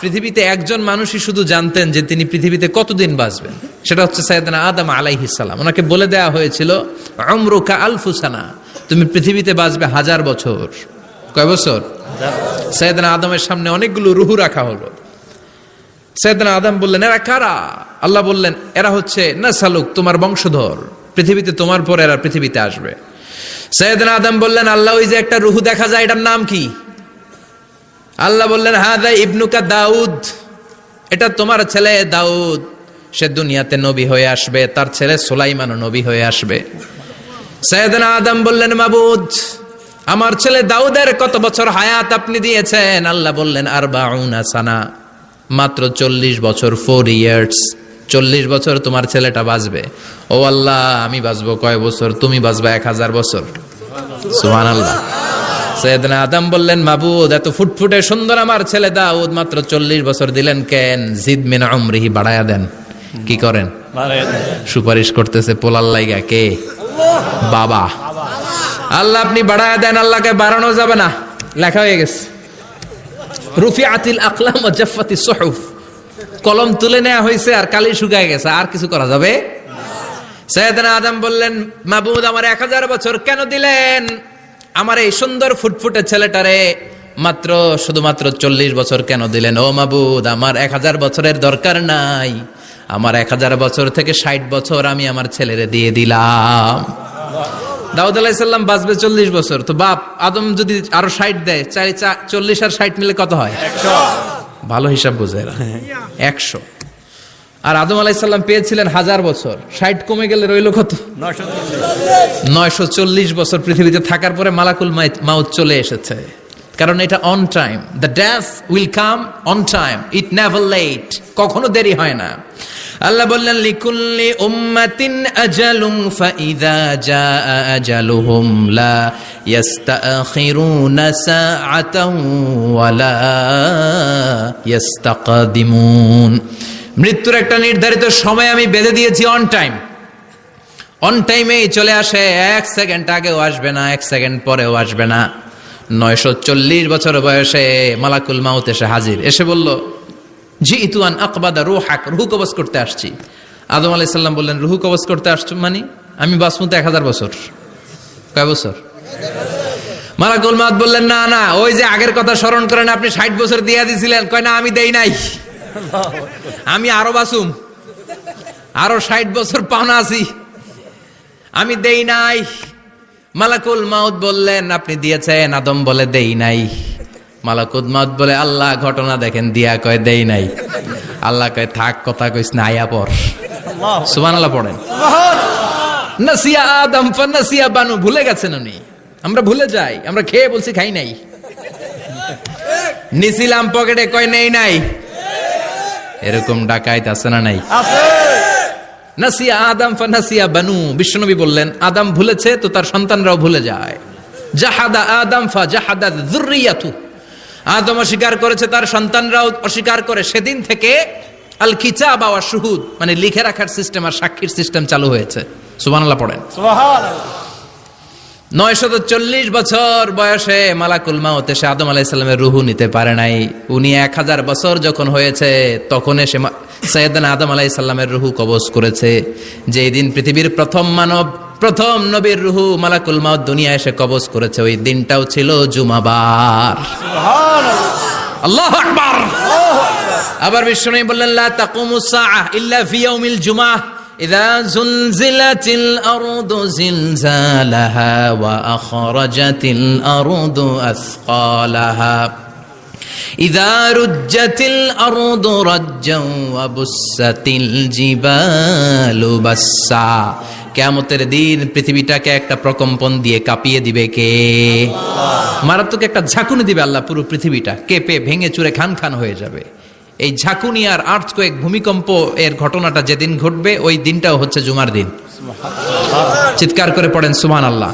পৃথিবীতে একজন মানুষই শুধু জানতেন যে তিনি পৃথিবীতে কতদিন বাঁচবেন, সেটা হচ্ছে সাইয়েদনা আদম আলাইহিস সালাম। ওনাকে বলে দেওয়া হয়েছিল উমরুকা আলফু সানা, তুমি পৃথিবীতে বাঁচবে 1000 বছর। কয় বছর? সাইয়েদনা আদমের সামনে অনেকগুলো রুহু রাখা হলো। সাইয়েদনা আদম বললেন, এরা কারা? আল্লাহ বললেন, এরা হচ্ছে নাসালুক, তোমার বংশধর, পৃথিবীতে তোমার পর এরা পৃথিবীতে আসবে। সাইয়েদনা আদম বললেন, আল্লাহ ওই যে একটা রুহু দেখা যায়, এটার নাম কি? আল্লাহ বললেন, হাদা ইবনুকা দাউদ, এটা তোমার ছেলে দাউদ, সে দুনিয়াতে নবী হয়ে আসবে, তার ছেলে সুলাইমানও নবী হয়ে আসবে। সাইয়েদনা আদম বললেন, মাবুদ, আমার ছেলে দাউদের কত বছর হায়াত আপনি দিয়েছেন? আল্লাহ বললেন, 40 সানা, মাত্র 40 বছর, 4 ইয়ার্স, 40 বছর তোমার ছেলেটা বাঁচবে। ও আল্লাহ, আমি বাঁচবো কয় বছর? তুমি বাঁচবা 1000 বছর। সুবহানাল্লাহ। সাইয়েদনা আদম বললেন, মাবুদ, এত ফুটফুটে সুন্দর আমার ছেলে দাউদ, মাত্র 40 বছর দিলেন কেন? জিদ মিন উমরিহি, বাড়ায়া দেন। কি করেন? সুপারিশ করতেছে পোলার লাইগা। কে? বাবা। আল্লাহ আপনি বাড়ায়া দেন। আল্লাহকে বাড়ানো যাবে না, লেখা হয়ে গেছে। রুফিআতিল আকলাম ওয়া জাফফাতিস সুহুফ, কলম তুলে নেওয়া হয়েছে আর কালি শুকায় গেছে, আর কিছু করা যাবে? সাইয়েদনা আদম বললেন, মাবুদ, আমার 1000 বছর কেন দিলেন? আমার এই সুন্দর ফুটফুটে ছেলেটারে মাত্র শুধুমাত্র 40 বছর কেন দিলেন? ও মাবুদ, আমার 1000 বছরের দরকার নাই, আমার 1000 বছর থেকে 60 বছর আমি আমার ছেলেরে দিয়ে দিলাম। দাউদ আলাইহিস সালাম বাঁচবে 40 বছর, তো বাপ আদম যদি আরো 60 দেয়, 40 আর 60 মিলে কত হয়? 100। ভালো হিসাব বোঝে এরা, 100। আর আদম আলাইহিস সালাম পেয়েছিলেন 1000 বছর, 60 কমে গেলে রইল কত? 940 বছর পৃথিবীতে থাকার পরে মালাকুল মাউত চলে এসেছে। কারণ এটা on time, the death will come on time, it never late, কখনো দেরি হয় না। আল্লাহ বললেন, লিকুল্লি উম্মাতিন আজালুন ফাইযা জাআ আজালুহুম লা ইস্তাখিরুনা সাআতান ওয়া লা ইস্তাকদিমুন। মৃত্যুর একটা নির্ধারিত সময় আমি বেঁধে দিয়েছি, অন টাইম, অন টাইমেই চলে আসে, 1 সেকেন্ড আগেও আসবে না, 1 সেকেন্ড পরেও আসবে না। 940 বছর বয়সে মালাকুল মাউত এসে হাজির, এসে বলল, জিইতু আন আকবাদা রূহাক, রূহ কবজ করতে আসছি। আদম আলাইহিস সালাম বললেন, রূহ কবজ করতে আসছো মানে? আমি বাঁচবো তো 1000 বছর। কয় বছর? মালাকুল মাউত বললেন, না না, ওই যে আগের কথা স্মরণ করেন, আপনি 60 বছর দিয়ে দিয়েছিলেন। কয় না, আমি দেই নাই, আমি আরো বাঁচুম, আরো 60 বছর পাওনা আছি, আমি দেই নাই। মালাকুল মাউত বললেন, আপনি দিয়েছেন। আদম বলে, দেই নাই। মালাকুল মাউত বলে, আল্লাহ ঘটনা দেখেন, দিয়া কয় দেই নাই। আল্লাহ কয়, থাক, কথা কইস না, আয়া পর। সুবহানাল্লাহ পড়েন। নাসিয়া আদম ফানাসিয়া বানু, ভুলে গেছেন উনি। আমরা ভুলে যাই, আমরা খেয়ে বলছি খাই নাই, নিছিলাম পকেটে, কয় নেই নাই। এরকম ডাকাইত আছে না নাই? নাসিয়া আদম ফানাসিয়া বানু, বিশ্বনবী বললেন, আদম ভুলেছে তো তার সন্তানরাও ভুলে যায়। জাহাদা আদম ফা জাহাদাত যুররিয়াতু, আদম অস্বীকার করেছে, তার সন্তানরাও অস্বীকার করে। সেদিন থেকে আল কিতাব ওয়া শুহুদ, মানে লিখে রাখার সিস্টেম আর সাক্ষীর সিস্টেম চালু হয়েছে। সুবহানাল্লাহ পড়েন। সুবহানাল্লাহ। 940 বছর বয়সে মালাকুল মাউত এসে আদম আলাইহিস সালামের রূহ নিতে পারে নাই। উনি 1000 বছর যখন হয়েছে তখন এসে সাইয়েদনা আদম আলাইহিস সালামের রূহ কবজ করেছে। যেই দিন পৃথিবীর প্রথম মানব, প্রথম নবীর রূহ মালাকুল মাউত দুনিয়া এসে কবজ করেছে, ওই দিনটাও ছিল জুমাবার। সুবহানাল্লাহ, আল্লাহু আকবার। আবার বিশ্বনবী বললেন, লা তাকুমুস সাআহ ইল্লা ফি ইয়াউমিল জুমআহ ইযা যুলজিলাতিল আরদু জিলজালাহা ওয়া আখরাজাতিল আরদু আসকালাহা ইযা রুজ্জাতিল আরদু রাজ্জান ওয়া বুসাতিল জিবালু বাসসা। কিয়ামতের দিন পৃথিবীটাকে একটা প্রকম্পন দিয়ে কাঁপিয়ে দিবে কে? আল্লাহ। মারাত্মক একটা ঝাঁকুনি দিবে আল্লাহ, পুরো পৃথিবীটা কেঁপে ভেঙে চুরে খান খান হয়ে যাবে। এই ঝাঁকুনি আর আর্থকোয়েক, ভূমিকম্প এর ঘটনাটা যেদিন ঘটবে ওই দিনটাও হচ্ছে জুমার দিন। চিৎকার করে পড়েন সুবহানাল্লাহ।